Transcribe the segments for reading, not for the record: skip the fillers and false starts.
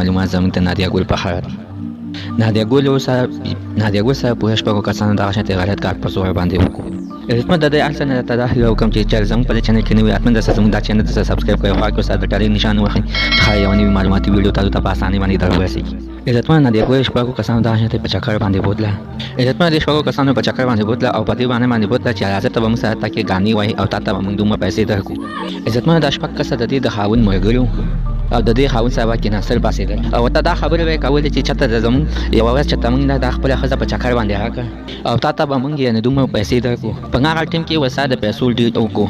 معلومات زمونږ د نادیا ګل په اړه دي. نادیا ګل سره په شپږو کسانو دغه شانتې غلط کار په زور باندې وکړو. عزتمن د دې اړ څه نه ته دا هیله وکړم چې زموږ په دې چینل کې نوي حتما زموږ دا چینل ته سبسکرایب کړئ او خوا کې سره د ټالۍ نشان ووهئ چې ښایي یوه نوي معلوماتي ویډیو تاسو ته په اسانۍ باندې در ورسېږي. عزتمن نادیا ګل شپږو کسانو دغه شانتې په چکر باندې بوتله. عزتمن دې شپږو کسانو په چکر باندې بوتله او په دې باندې بوتله چې راځه ته به موږ سره تکې ګانې وایي او تا ته به موږ دومره پیسې درکړو. عزتمن دا شپږ کسه د دې د خاوند ملګري او د دې خاوند صاحب کې ناصر پاسېدل او ته دا خبرې به یې کولې چې چېرته د زموږ یوه ورځ چې ته موږ دا خپله ښځه په چکر باندې راکړه او تا ته به موږ یعنې دومره پیسې درکړو. په هغه ټایم کې ورسره د پیسو ډیل وکړو.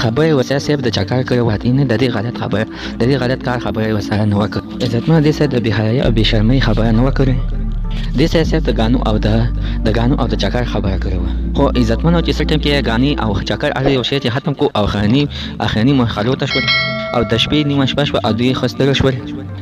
خبره یې ورسره صرف د چکر کړې وه، د دې غلط کار خبره یې ورسره نه وه کړې. عزتمن دې سره د بېحیایۍ او بېشرمۍ خبره نه وه کړې. دې سره صرف د ګانو او د چکر خبره کړې وه. خو عزتمنو چې څه ټایم کې یې ګانې او چکر هر یو شی چې ختم کړو او اخرني مرحلو ته شول او د شپې نیمه شپه شوه او دوی خستره شول،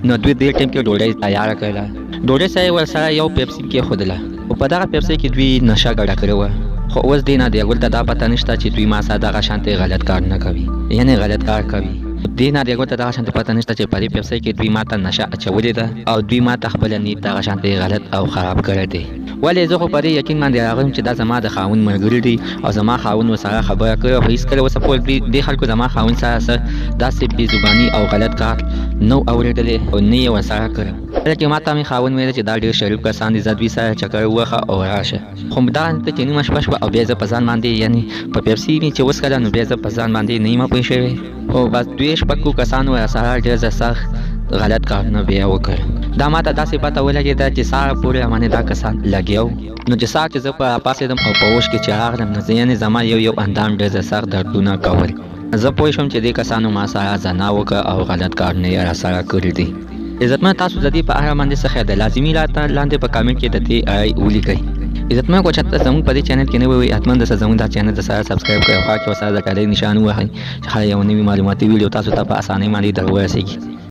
نو دوی دې ټایم کې ډوډۍ تیاره کړله. ډوډۍ سره یې ورسره یو پیپسي کېښودله او په دغه پیپسي کې دوی نشه ګډه کړې وه. خو اوس دې نادیا ګل ته دا پته نشته چې دوی ما سره دغه شانتې غلط کار نه کوي، یعنې غلط کار کوي. دې نادیا ګل ته دغه شانتې پته نشته چې په دې پیپسي کې دوی ما ته نشه اچولې ده او دوی ما ته خپله نیت دغه شانتې غلط او خراب کړی دی. ولې زه خو په دې یقین باندې راغلم چې دا زما د خاوند ملګري دي او زما خاوند ورسره خبره کړې خو هېڅکله اوسه پورې دې خلکو زما خاوند سره څه داسې بېزباني او غلط کار نه و اورېدلی او نه یې ورسره کړی. کله چې ما ته مې خاوند ویله چې دا ډېر شریف کسان دي، زه دوی سره چکر ووهه او راشه. خو دغه ته چې نیمه شپه شوه او بیا زه په ځان باندې یعنې په پیپسي مې چې وڅښله نو بیا زه په ځان باندې نه یم پوه شوی. خو بس دوی شپږو کسانو ورسره ډېر سخت غلط کارونه بیا وکړ. دا ما ته داسې پته ولګېده چې سهار پورې باندې دا کسان لګیا وو. نو چې سهار چې زه پاڅېدم او په هوش کې چې راغلم نو یعنې زما یو اندام ډېر سخت دردونه کول. زه پوه شوم چې دې کسانو ما سره زنا وکړه او غلط کارونه یې راسره کړي دي. عزتمن تاسو د دې په اړه باندې څه خیال دی؟ لازمي راته لاندې په کامنټ کې د دې رایې ولیکئ. عزتمن کو چې زموږ په دې چینل کې نوی وي حتما زموږ دا چینل د سره سبسکرایب کړئ او خوا کې ورسره د ټالۍ نشان ووهئ چې ښایي یو نوي معلوماتي ویډیو تاسو ته په اسانۍ باندې در ورسېږي.